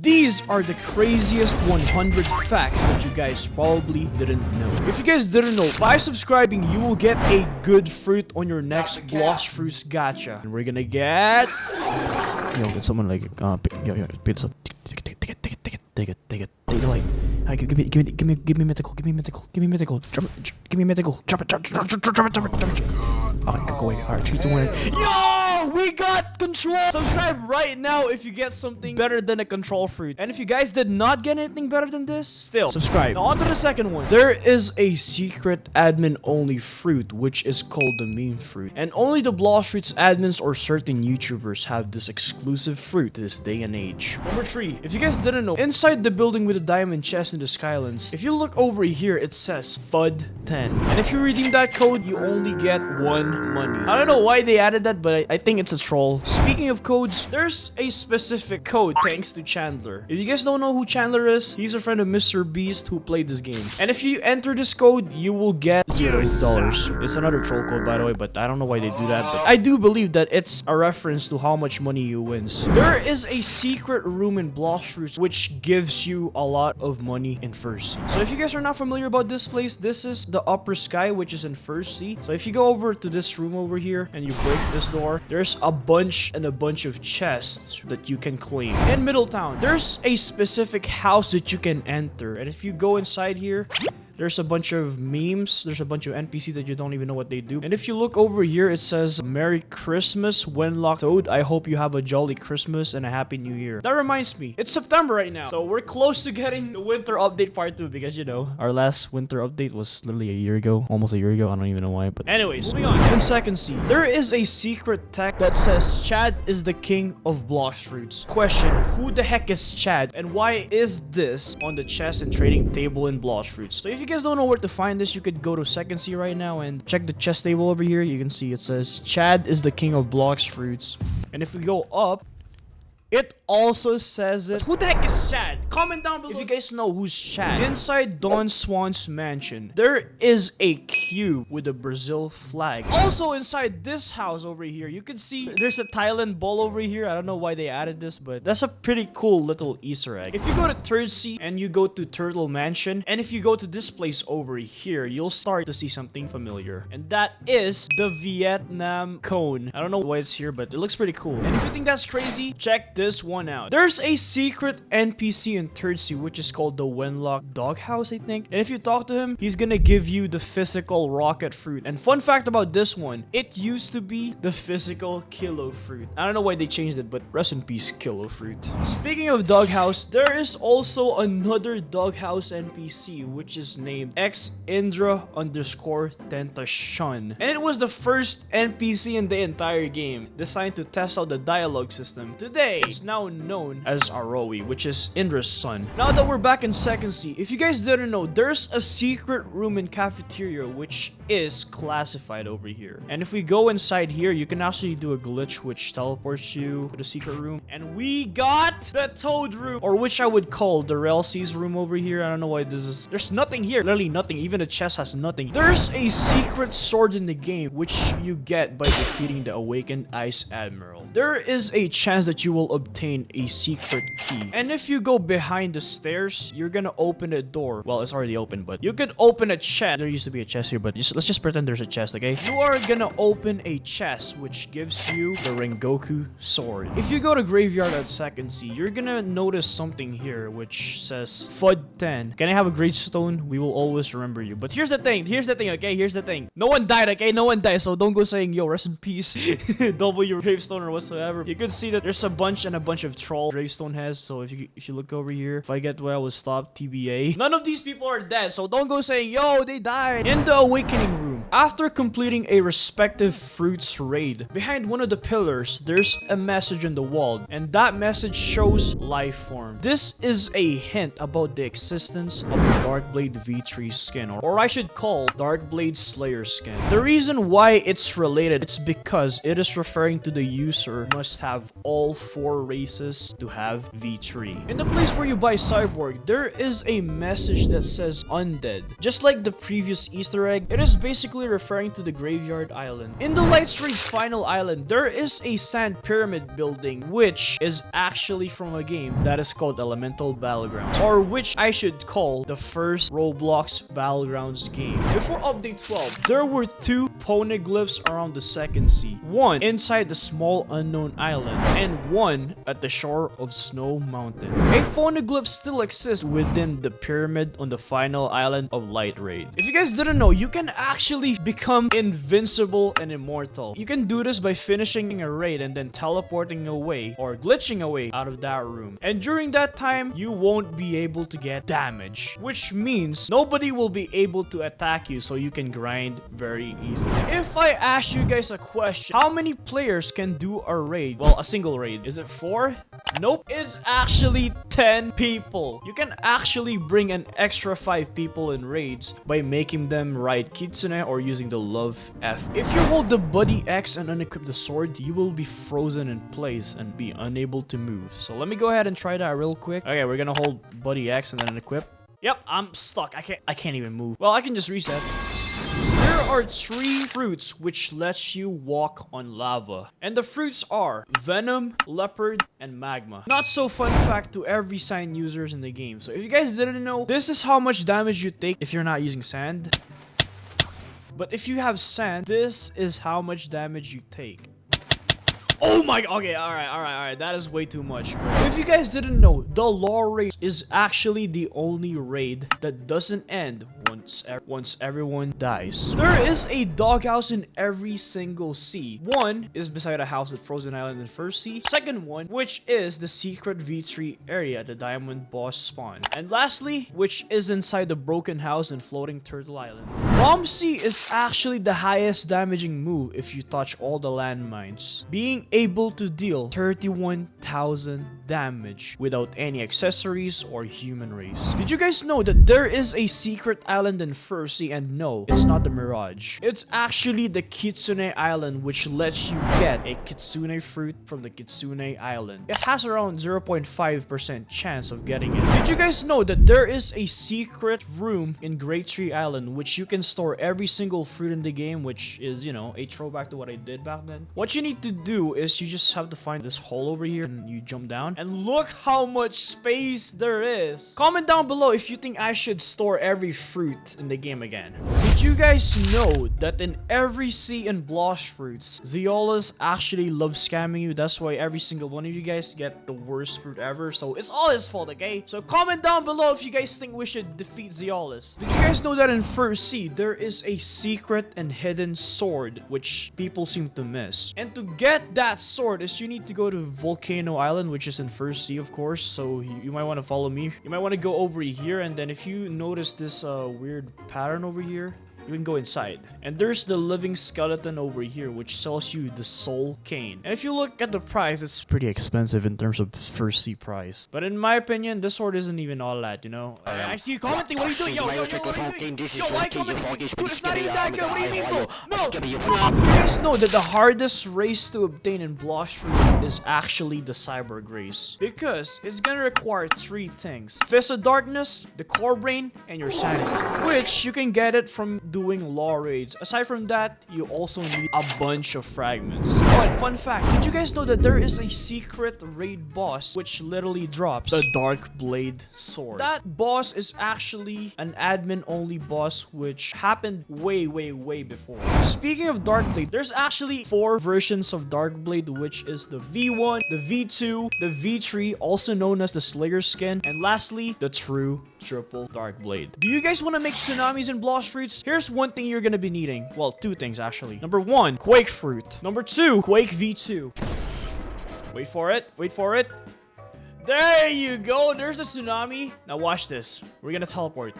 These are the craziest 100 facts that you guys probably didn't know. If you guys didn't know, by subscribing, you will get a good fruit on your next Blox Fruits gacha. And we're gonna get... Yo, get someone like, yo, pizza. Take it. Like, hi, give me mythical. Give me mythical. Give me mythical. Drop it. Alright, go away. Alright, 3, 2, 1. Yo, we got control. Subscribe right now if you get something better than a control fruit. And if you guys did not get anything better than this, still subscribe. Now on to the second one. There is a secret admin only fruit, which is called the meme fruit. And only the Blox Fruits admins or certain YouTubers have this exclusive fruit this day and age. Number 3. If you guys didn't know, inside the building with the diamond chest in the Skylands, if you look over here, it says FUD10. And if you redeem that code, you only get 1 money. I don't know why they added that, but I think it's a troll. Speaking of codes, there's a specific code thanks to Chandler. If you guys don't know who Chandler is, he's a friend of Mr. Beast who played this game. And if you enter this code, you will get $0. It's another troll code, by the way, but I don't know why they do that. But I do believe that it's a reference to how much money you win. There is a secret room in Blox Fruits which gives you a lot of money in First Sea. So if you guys are not familiar about this place, this is the upper sky, which is in First Sea. So if you go over to this room over here and you break this door, there's a bunch of chests that you can claim. In Middletown, there's a specific house that you can enter, and if you go inside here, there's a bunch of memes. There's a bunch of NPC that you don't even know what they do. And if you look over here, it says, Merry Christmas, Wenlock Toad. I hope you have a jolly Christmas and a Happy New Year. That reminds me, it's September right now. So we're close to getting the winter update part 2 because, you know, our last winter update was literally a year ago. Almost a year ago. I don't even know why. But anyways, moving on. In second sea, there is a secret tech that says Chad is the king of Blox Fruits. Question, who the heck is Chad? And why is this on the chest and trading table in Blox Fruits? So if you guys don't know where to find this, you could go to second sea right now and check the chest table over here. You can see it says Chad is the king of Blox Fruits. And if we go up, it also says it. Who the heck is Chad? Comment down below if you guys know who's Chad. Inside Don Swan's mansion, there is a cube with a Brazil flag. Also inside this house over here, you can see there's a Thailand ball over here. I don't know why they added this, but that's a pretty cool little Easter egg. If you go to third sea and you go to Turtle Mansion, and if you go to this place over here, you'll start to see something familiar. And that is the Vietnam cone. I don't know why it's here, but it looks pretty cool. And if you think that's crazy, check this one out. There's a secret NPC in third sea which is called the Wenlock Doghouse, I think. And if you talk to him, he's gonna give you the physical rocket fruit. And fun fact about this one, it used to be the physical kilo fruit. I don't know why they changed it, but rest in peace, kilo fruit. Speaking of Doghouse, there is also another Doghouse NPC which is named xindra_tentation. And it was the first NPC in the entire game, designed to test out the dialogue system. Today, it's now known as Aroe, which is Indra's son. Now that we're back in second sea, if you guys didn't know, there's a secret room in cafeteria which is classified over here. And if we go inside here, you can actually do a glitch which teleports you to the secret room. And we got the Toad room, or which I would call the Relsi's room over here. I don't know why this is. There's nothing here, literally nothing. Even the chest has nothing. There's a secret sword in the game which you get by defeating the Awakened Ice Admiral. There is a chance that you will obtain a secret key. And if you go behind the stairs, you're gonna open a door. Well, it's already open, but you could open a chest. There used to be a chest here, but let's just pretend there's a chest, okay? You are gonna open a chest, which gives you the Rengoku sword. If you go to Graveyard at second sea, you're gonna notice something here, which says FUD10. Can I have a gravestone? We will always remember you. But here's the thing, okay? Here's the thing. No one died, okay? No one died, so don't go saying, yo, rest in peace. Double your gravestone or whatsoever. You can see that there's a bunch of troll gravestone has. So if you look over here, if I get well, we'll stop TBA. None of these people are dead, so don't go saying, yo, they died. In the Awakening room, after completing a respective fruits raid, behind one of the pillars, there's a message on the wall, and that message shows life form. This is a hint about the existence of the Darkblade V3 skin, or I should call Darkblade Slayer skin. The reason why it's related, it's because it is referring to the user must have all 4 races to have V3. In the place where you buy Cyborg, there is a message that says undead. Just like the previous Easter egg, it is basically basically referring to the Graveyard Island. In the Lights Raid final island, there is a sand pyramid building, which is actually from a game that is called Elemental Battlegrounds, or which I should call the first Roblox Battlegrounds game. Before update 12, there were 2 poneglyphs around the second sea. One inside the small unknown island, and one at the shore of Snow Mountain. A poneglyph still exists within the pyramid on the final island of Light Raid. If you guys didn't know, you can actually become invincible and immortal. You can do this by finishing a raid and then teleporting away or glitching away out of that room. And during that time, you won't be able to get damage, which means nobody will be able to attack you, so you can grind very easily. If I ask you guys a question, how many players can do a raid? Well, a single raid. Is it 4? Nope. It's actually 10 people. You can actually bring an extra 5 people in raids by making them ride Kitsune or using the Love F. If you hold the Buddy X and unequip the sword, you will be frozen in place and be unable to move. So let me go ahead and try that real quick. Okay, we're gonna hold Buddy X and then unequip. Yep, I'm stuck. I can't even move. Well, I can just reset. There are 3 fruits which lets you walk on lava. And the fruits are Venom, Leopard, and Magma. Not so fun fact to every sand users in the game. So if you guys didn't know, this is how much damage you take if you're not using sand. But if you have sand, this is how much damage you take. Oh my, okay, alright, that is way too much, bro. If you guys didn't know, the Law Raid is actually the only raid that doesn't end once everyone dies. There is a doghouse in every single sea. One is beside a house at Frozen Island in first sea. Second one, which is the secret V3 area, the Diamond Boss spawn. And lastly, which is inside the broken house in Floating Turtle Island. Bomb Sea is actually the highest damaging move if you touch all the landmines, being able to deal 31,000 damage without any accessories or human race. Did you guys know that there is a secret island in first sea? And no, it's not the Mirage. It's actually the Kitsune Island, which lets you get a Kitsune fruit from the Kitsune Island. It has around 0.5% chance of getting it. Did you guys know that there is a secret room in Great Tree Island which you can store every single fruit in the game, which is, you know, a throwback to what I did back then? What you need to do is you just have to find this hole over here and you jump down, and look how much space there is. Comment down below if you think I should store every fruit in the game again. Did you guys know that in every sea and Blox fruits, Zeolas actually love scamming you? That's why every single one of you guys get the worst fruit ever, so it's all his fault, okay? So comment down below if you guys think we should defeat Zeolas. Did you guys know that in first sea, there is a secret and hidden sword which people seem to miss? And to get that sword is you need to go to Volcano Island, which is in first sea, of course. So you might want to follow me. You might want to go over here, and then if you notice this weird pattern over here, you can go inside. And there's the living skeleton over here, which sells you the soul cane. And if you look at the price, it's pretty expensive in terms of first sea price. But in my opinion, this sword isn't even all that, you know? I see you commenting. What are you doing? Yo, what are you doing? Yo, why commenting? Dude, it's not even that good. What do you mean, bro? No! You guys know that the hardest race to obtain in Blox Fruit is actually the Cyborg race. Because it's gonna require 3 things. Fist of Darkness, the Core Brain, and your Sanity. Which you can get it from doing law raids. Aside from that, you also need a bunch of fragments. Oh, and fun fact, did you guys know that there is a secret raid boss which literally drops the Dark Blade Sword? That boss is actually an admin only boss which happened way before. Speaking of Dark Blade, there's actually 4 versions of Dark Blade, which is the V1, the V2, the V3, also known as the Slayer skin, and lastly, the true triple Dark Blade. Do you guys want to make tsunamis and Blox Fruits? Here's one thing you're gonna be needing. Well, 2 things actually. Number 1, Quake Fruit. Number 2, Quake V2. Wait for it. Wait for it. There you go. There's the tsunami. Now watch this. We're gonna teleport.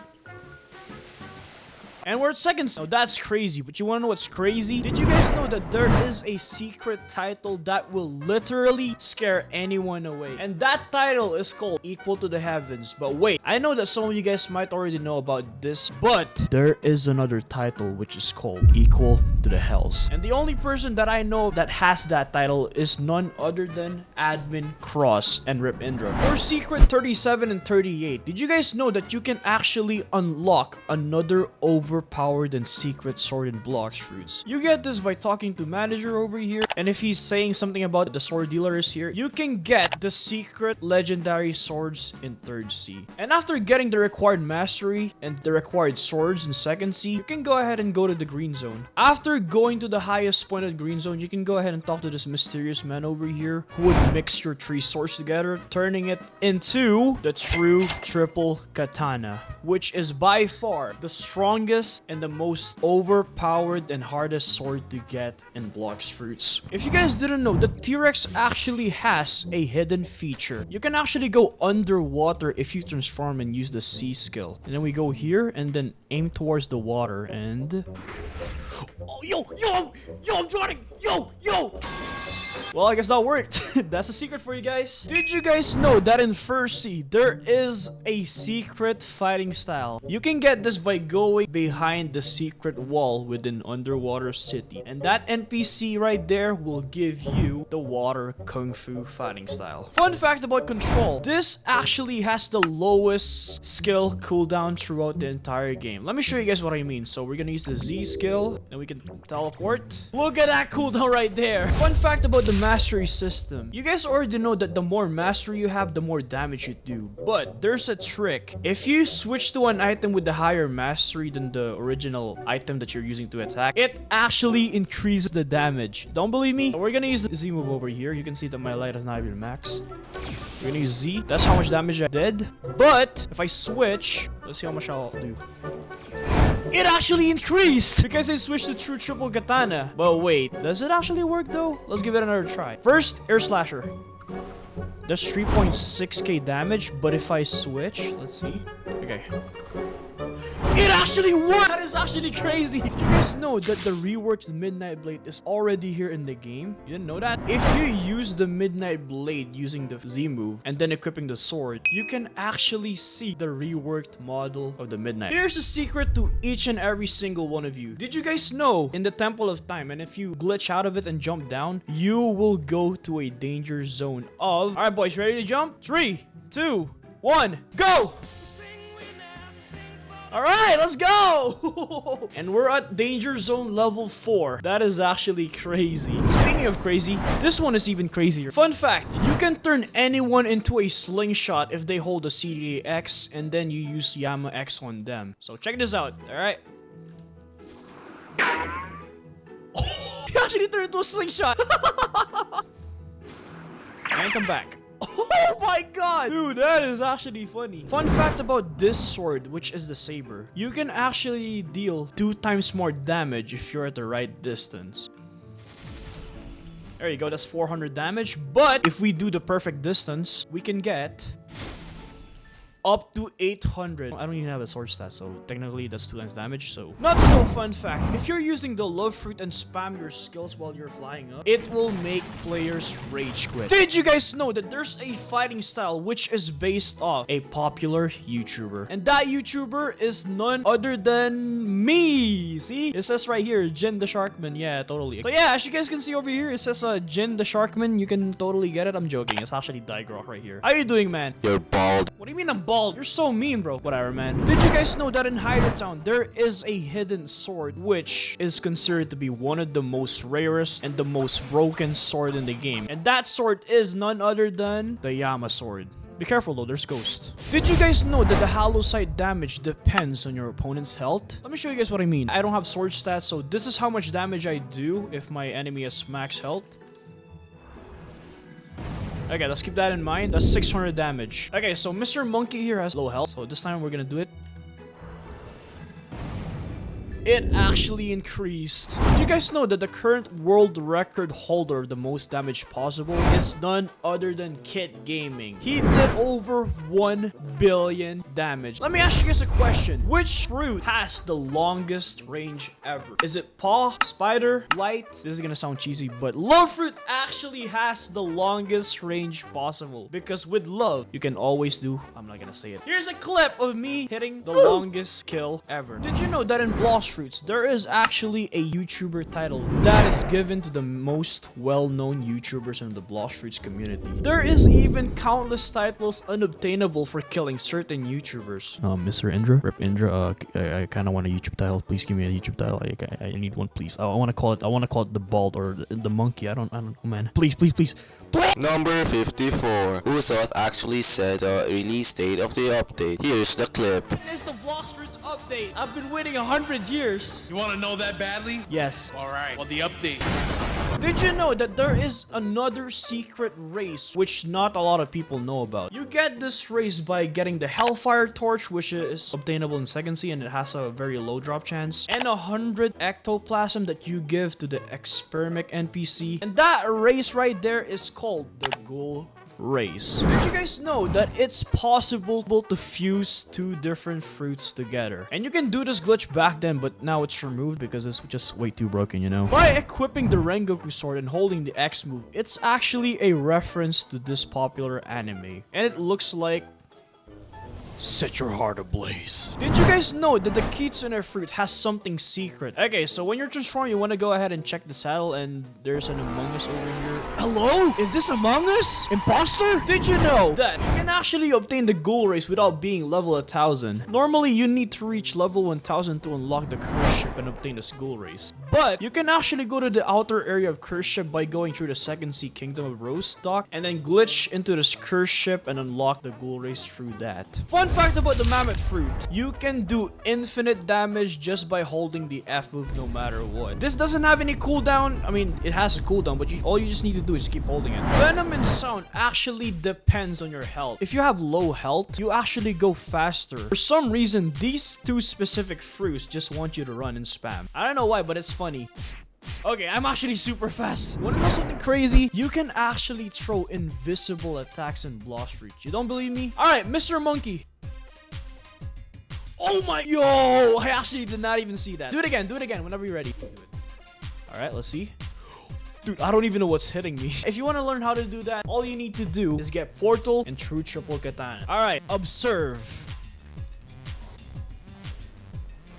And we're at seconds. Now that's crazy, but you wanna know what's crazy? Did you guys know that there is a secret title that will literally scare anyone away? And that title is called Equal to the Heavens. But wait, I know that some of you guys might already know about this, but there is another title which is called Equal to the Hells. And the only person that I know that has that title is none other than Admin Cross and Rip Indra. For Secret 37 and 38, did you guys know that you can actually unlock another over overpowered and secret sword in Blox fruits. You get this by talking to manager over here, and if he's saying something about the sword dealer is here, you can get the secret legendary swords in 3rd C. And after getting the required mastery and the required swords in 2nd C, you can go ahead and go to the green zone. After going to the highest point of the green zone, you can go ahead and talk to this mysterious man over here who would mix your 3 swords together, turning it into the true triple katana, which is by far the strongest and the most overpowered and hardest sword to get in Blox fruits. If you guys didn't know, the T-Rex actually has a hidden feature. You can actually go underwater if you transform and use the C skill. And then we go here and then aim towards the water and... Oh, yo, I'm drowning! Yo! Well, I guess that worked. That's a secret for you guys. Did you guys know that in 1st C, there is a secret fighting style? You can get this by going behind the secret wall within underwater city. And that NPC right there will give you the water kung fu fighting style. Fun fact about control. This actually has the lowest skill cooldown throughout the entire game. Let me show you guys what I mean. So we're gonna use the Z skill and we can teleport. Look at that cooldown right there. Fun fact about the mastery system. You guys already know that the more mastery you have, the more damage you do. But there's a trick. If you switch to an item with the higher mastery than the original item that you're using to attack, it actually increases the damage. Don't believe me? We're gonna use the Z move over here. You can see that my light has not even max. We're gonna use Z. That's how much damage I did. But if I switch, let's see how much I'll do. It actually increased because I switched to true triple katana. But wait, does it actually work though? Let's give it another try. First, air slasher. That's 3.6k damage, but if I switch, let's see. Okay. It actually worked! That is actually crazy! Did you guys know that the reworked Midnight Blade is already here in the game? You didn't know that? If you use the Midnight Blade using the Z move and then equipping the sword, you can actually see the reworked model of the Midnight. Here's a secret to each and every single one of you. Did you guys know in the Temple of Time, and if you glitch out of it and jump down, you will go to a danger zone of... Alright boys, ready to jump? 3, 2, 1, go! Alright, let's go! And we're at danger zone level 4. That is actually crazy. Speaking of crazy, this one is even crazier. Fun fact, you can turn anyone into a slingshot if they hold a CDA X and then you use Yama X on them. So check this out, alright? Oh, he actually turned into a slingshot! And come back. Oh my god! Dude, that is actually funny. Fun fact about this sword, which is the saber. You can actually deal 2 times more damage if you're at the right distance. There you go, that's 400 damage. But if we do the perfect distance, we can get... up to 800. I don't even have a sword stat, so technically that's 2 times damage, so... Not so fun fact. If you're using the love fruit and spam your skills while you're flying up, it will make players rage quit. Did you guys know that there's a fighting style which is based off a popular YouTuber? And that YouTuber is none other than me! See? It says right here, Jin the Sharkman. Yeah, totally. So yeah, as you guys can see over here, it says Jin the Sharkman. You can totally get it. I'm joking. It's actually Digrok right here. How you doing, man? You're bald. What do you mean I'm bald? You're so mean, bro. Whatever, man. Did you guys know that in Hydertown, there is a hidden sword which is considered to be one of the most rarest and the most broken sword in the game? And that sword is none other than the Yama sword. Be careful though, there's ghosts. Did you guys know that the hollow sight damage depends on your opponent's health? Let me show you guys what I mean. I don't have sword stats, so this is how much damage I do if my enemy has max health. Okay, let's keep that in mind. That's 600 damage. Okay, so Mr. Monkey here has low health. So this time we're gonna do it. It actually increased. Did you guys know that the current world record holder of the most damage possible is none other than Kit Gaming? He did over 1 billion damage. Let me ask you guys a question. Which fruit has the longest range ever? Is it paw, spider, light? This is gonna sound cheesy, but love fruit actually has the longest range possible. Because with love, you can always do... I'm not gonna say it. Here's a clip of me hitting the longest kill ever. Did you know that in Blox fruits, there is actually a YouTuber title that is given to the most well-known YouTubers in the Blox fruits community. There is even countless titles unobtainable for killing certain YouTubers. Mr. Indra, Rip Indra. I kind of want a YouTube title. Please give me a YouTube title. I need one, please. I want to call it. I want to call it the bald or the monkey. I don't know, man. Please. Number 54. Usopp actually said the release date of the update. Here's the clip. It's the Blox fruits update. I've been waiting 100 years. You want to know that badly? Yes. Alright, well the update. Did you know that there is another secret race which not a lot of people know about? You get this race by getting the Hellfire Torch, which is obtainable in Second Sea and it has a very low drop chance, and 100 ectoplasm that you give to the Experiment NPC. And that race right there is called the Ghoul Race. Did you guys know that it's possible to fuse two different fruits together? And you can do this glitch back then, but now it's removed because it's just way too broken, you know? By equipping the Rengoku sword and holding the X move, it's actually a reference to this popular anime. And it looks like set your heart ablaze. Did you guys know that the Kitsune fruit has something secret? Okay, so when you're transformed, you want to go ahead and check the saddle, and there's an Among Us over here. Hello? Is this Among Us? Imposter? Did you know that you can actually obtain the Ghoul Race without being level 1000? Normally, you need to reach level 1000 to unlock the cruise ship and obtain this Ghoul Race. But you can actually go to the outer area of cruise ship by going through the Second Sea Kingdom of Rose Dock and then glitch into this cruise ship and unlock the Ghoul Race through that. Fun fact about the mammoth fruit, you can do infinite damage just by holding the F move no matter what. This doesn't have any cooldown. I mean, it has a cooldown, but all you just need to do is keep holding it. Venom and sound actually depends on your health. If you have low health, you actually go faster. For some reason, these two specific fruits just want you to run and spam. I don't know why, but it's funny. Okay, I'm actually super fast. Wanna know something crazy? You can actually throw invisible attacks in Blox fruits. You don't believe me? Alright, Mr. Monkey. Oh my, yo, I actually did not even see that. Do it again whenever you're ready. Do it. All right, let's see. Dude, I don't even know what's hitting me. If you want to learn how to do that, all you need to do is get Portal and True Triple Katana. All right, observe.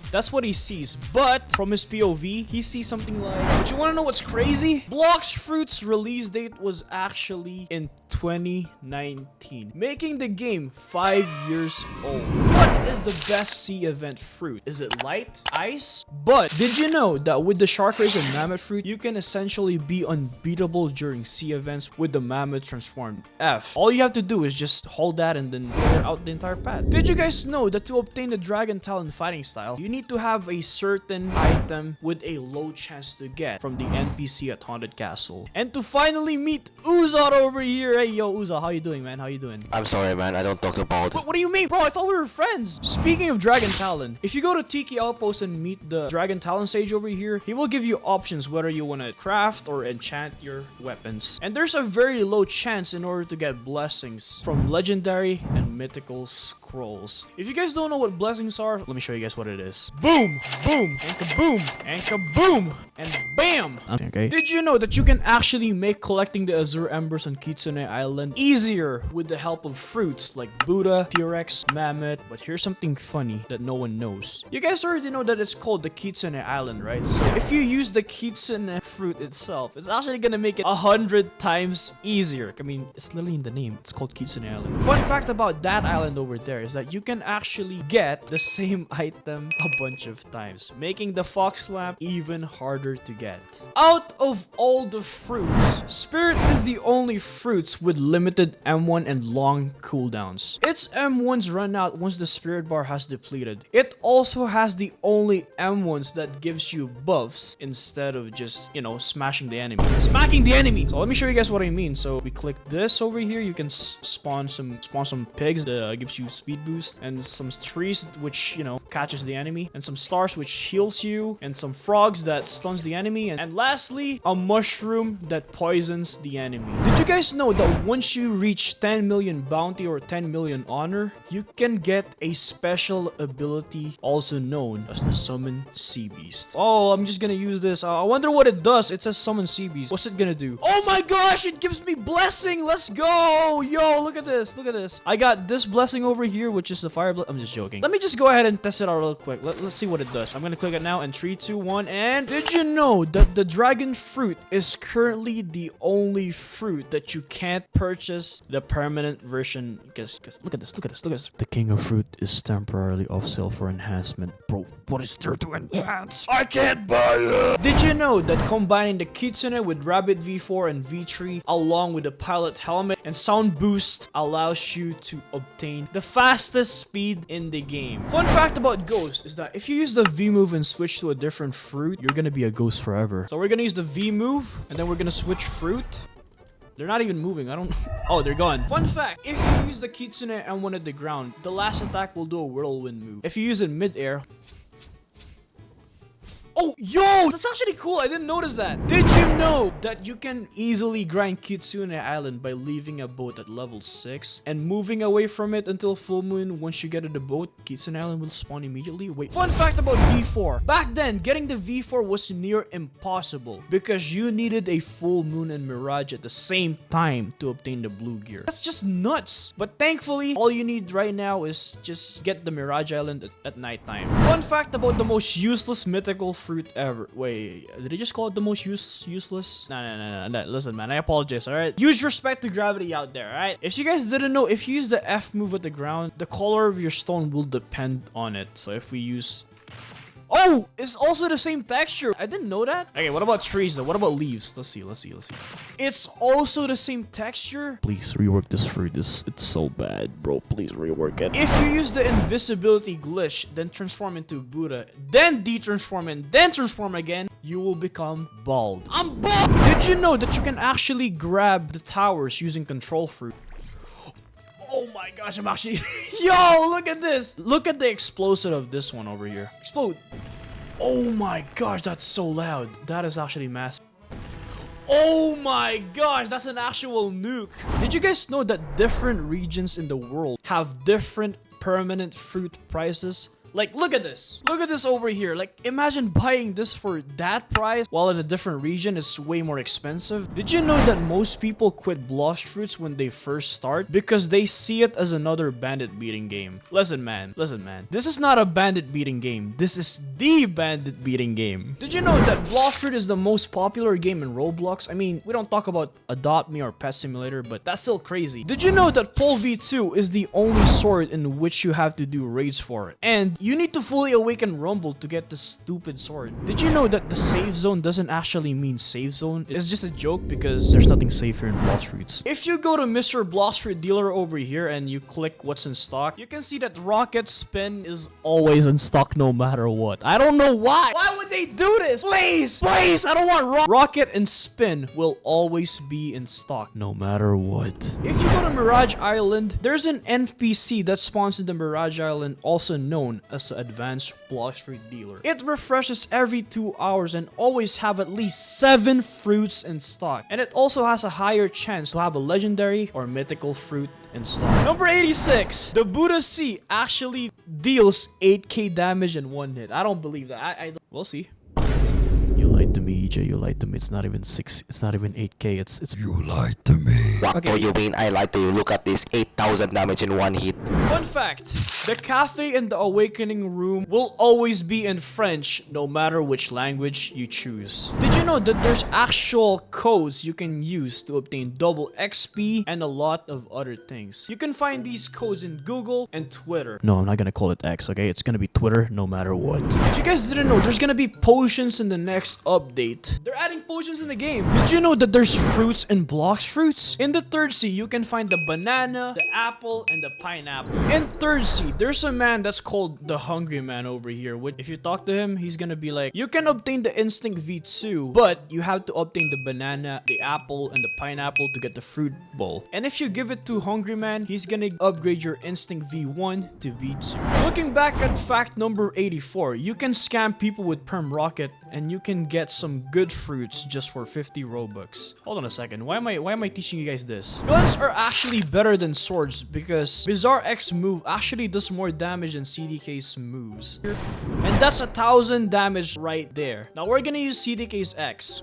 That's what he sees, but from his POV, he sees something like... But you want to know what's crazy? Blox Fruit's release date was actually in 2019, making the game 5 years old. What is the best sea event fruit? Is it light? Ice? But did you know that with the Shark Race and Mammoth fruit, you can essentially be unbeatable during sea events with the Mammoth transformed F? All you have to do is just hold that and then clear out the entire path. Did you guys know that to obtain the Dragon Talon fighting style, you need to have a certain item with a low chance to get from the NPC at Haunted Castle? And to finally meet Usopp over here. Hey, yo, Usopp, how you doing, man? How you doing? I'm sorry, man. I don't talk about it. What do you mean? Bro, I thought we were friends. Speaking of Dragon Talon, if you go to Tiki Outpost and meet the Dragon Talon sage over here, he will give you options whether you want to craft or enchant your weapons. And there's a very low chance in order to get blessings from legendary and mythical scrolls. If you guys don't know what blessings are, let me show you guys what it is. Boom, boom, and kaboom, and kaboom, and bam! Okay. Did you know that you can actually make collecting the Azure Embers on Kitsune Island easier with the help of fruits like Buddha, T-Rex, Mammoth? But here's something funny that no one knows. You guys already know that it's called the Kitsune Island, right? So if you use the Kitsune fruit itself, it's actually gonna make it 100 times easier. I mean, it's literally in the name. It's called Kitsune Island. Fun fact about that island over there is that you can actually get the same item a bunch of times, making the Fox Lamp even harder to get. Out of all the fruits, Spirit is the only fruits with limited M1 and long cooldowns. Its M1s run out once the Spirit Bar has depleted. It also has the only M1s that gives you buffs instead of just, you know, smashing the enemy. Smacking the enemy! So let me show you guys what I mean. So we click this over here, you can spawn some pigs that gives you speed boost, and some trees which, you know, catches the enemy, and some stars which heals you, and some frogs that stuns the enemy, and lastly, a mushroom that poisons the enemy. Did you guys know that once you reach 10 million bounty or 10 million honor, you can get a special ability also known as the Summon Sea Beast? Oh, I'm just gonna use this. I wonder what it does. It says Summon Sea Beast. What's it gonna do? Oh my gosh, it gives me blessing. Let's go. Yo, look at this. Look at this. I got this blessing over here. here, which is the fire blood. I'm just joking. Let me just go ahead and test it out real quick. Let's see what it does. I'm gonna click it now in 3, 2, 1. And did you know that the dragon fruit is currently the only fruit that you can't purchase the permanent version? Because look at this. Look at this. Look at this. The king of fruit is temporarily off sale for enhancement. Bro, what is there to enhance? I can't buy it. Did you know that combining the Kitsune with Rabbit V4 and V3 along with the pilot helmet and sound boost allows you to obtain the fastest speed in the game? Fun fact about Ghost is that if you use the V move and switch to a different fruit, you're gonna be a ghost forever. So we're gonna use the V move and then we're gonna switch fruit. They're not even moving. I don't... Oh, they're gone. Fun fact. If you use the Kitsune and one at the ground, the last attack will do a whirlwind move. If you use it mid-air... Oh, yo! That's actually cool. I didn't notice that. Did you know that you can easily grind Kitsune Island by leaving a boat at level 6 and moving away from it until full moon? Once you get to the boat, Kitsune Island will spawn immediately. Wait. Fun fact about V4. Back then, getting the V4 was near impossible because you needed a full moon and mirage at the same time to obtain the blue gear. That's just nuts. But thankfully, all you need right now is just get the Mirage Island at nighttime. Fun fact about the most useless mythical fruit ever. Wait, did I just call it the most useless? No. Listen, man, I apologize, alright? Use respect to gravity out there, alright? If you guys didn't know, if you use the F move at the ground, the color of your stone will depend on it. So if we use... Oh, it's also the same texture. I didn't know that. Okay, what about trees though? What about leaves? Let's see. It's also the same texture. Please rework this fruit. It's so bad, bro. Please rework it. If you use the invisibility glitch, then transform into Buddha, then de-transform and then transform again, you will become bald. I'm bald! Did you know that you can actually grab the towers using control fruit? Oh my gosh, I'm actually... Yo, look at this. Look at the explosion of this one over here. Explode. Oh my gosh, that's so loud. That is actually massive. Oh my gosh, that's an actual nuke. Did you guys know that different regions in the world have different permanent fruit prices? Like, look at this. Look at this over here. Like, imagine buying this for that price while in a different region it's way more expensive. Did you know that most people quit Blox fruits when they first start because they see it as another bandit beating game? Listen, man. This is not a bandit beating game. This is the bandit beating game. Did you know that Blox fruit is the most popular game in Roblox? I mean, we don't talk about Adopt Me or Pet Simulator, but that's still crazy. Did you know that Pole V2 is the only sword in which you have to do raids for it? And you need to fully awaken Rumble to get this stupid sword. Did you know that the save zone doesn't actually mean save zone? It's just a joke because there's nothing safe here in Blox fruits. If you go to Mr. Blox fruit dealer over here and you click what's in stock, you can see that Rocket Spin is always in stock no matter what. I don't know why. Why would they do this? Please, I don't want Rocket and Spin will always be in stock no matter what. If you go to Mirage Island, there's an NPC that spawns in the Mirage Island, also known as the advanced Blox fruit dealer. It refreshes every 2 hours and always have at least 7 fruits in stock. And it also has a higher chance to have a legendary or mythical fruit in stock. Number 86. The Buddha C actually deals 8k damage in one hit. I don't believe that. We'll see. You lied to me, EJ. You lied to me. It's not even 8k. It's You lied to me. What do you mean I lied to you? Look at this, 8,000 damage in one hit. Fun fact, the cafe in the awakening room will always be in French no matter which language you choose. Did you know that there's actual codes you can use to obtain double XP and a lot of other things? You can find these codes in Google and Twitter. No, I'm not gonna call it X, okay? It's gonna be Twitter no matter what. If you guys didn't know, there's gonna be potions in the next update. They're adding potions in the game. Did you know that there's fruits in Blox fruits? In the third sea, you can find the banana, the apple, and the pineapple. In third sea, there's a man that's called the Hungry Man over here. If you talk to him, he's gonna be like, you can obtain the Instinct V2, but you have to obtain the banana, the apple, and the pineapple to get the fruit bowl. And if you give it to Hungry Man, he's gonna upgrade your Instinct V1 to V2. Looking back at fact number 84, you can scam people with Perm Rocket, and you can get some good fruits just for 50 Robux. Hold on a second. Why am I teaching you guys this? Guns are actually better than swords because Bizarre X move actually does more damage than CDK's moves. And that's 1,000 damage right there. Now we're gonna use CDK's X.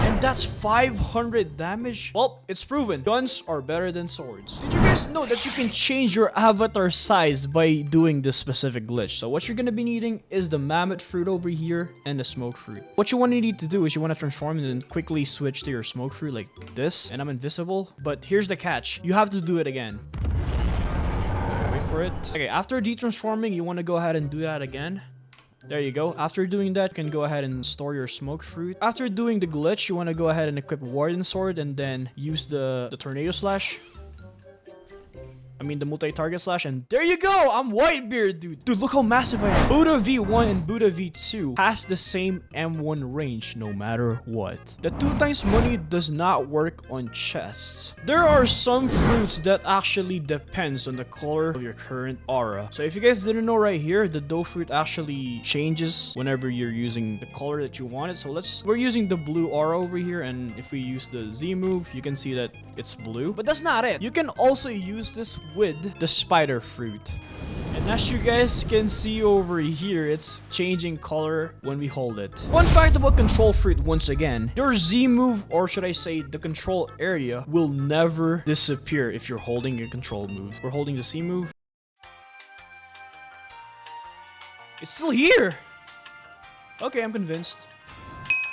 And And that's 500 damage? Well, it's proven. Guns are better than swords. Did you guys know that you can change your avatar size by doing this specific glitch? So what you're gonna be needing is the mammoth fruit over here and the smoke fruit. What you want to need to do is you want to transform and then quickly switch to your smoke fruit like this. And I'm invisible. But here's the catch. You have to do it again. Wait for it. Okay, after detransforming, you want to go ahead and do that again. There you go. After doing that, you can go ahead and store your smoke fruit. After doing the glitch, you want to go ahead and equip Warden Sword and then use the Tornado Slash. I mean the multi-target slash, and there you go! I'm Whitebeard, dude! Dude, look how massive I am. Buddha V1 and Buddha V2 has the same M1 range no matter what. The 2 times money does not work on chests. There are some fruits that actually depends on the color of your current aura. So if you guys didn't know right here, the dough fruit actually changes whenever you're using the color that you wanted. So we're using the blue aura over here, and if we use the Z move, you can see that it's blue. But that's not it. You can also use this with the spider fruit. And as you guys can see over here, it's changing color when we hold it. Fun fact about control fruit once again, your Z move, or should I say the control area, will never disappear if you're holding a control move. We're holding the C move. It's still here! Okay, I'm convinced.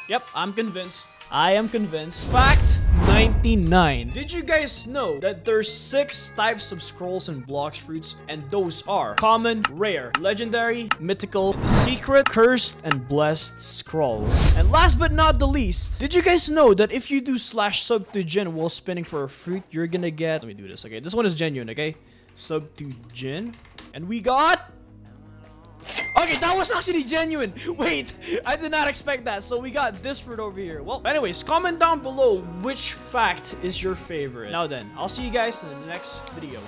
Yep, I'm convinced. I am convinced. Fact 99. Did you guys know that there's 6 types of scrolls in Blox fruits, and those are common, rare, legendary, mythical, secret, cursed, and blessed scrolls. And last but not the least, did you guys know that if you do /sub to gen while spinning for a fruit, you're gonna get... Let me do this, okay? This one is genuine, okay? Sub to gen. And we got... Okay, that was actually genuine. Wait, I did not expect that. So we got this fruit over here. Well, anyways, comment down below which fact is your favorite. Now then, I'll see you guys in the next video.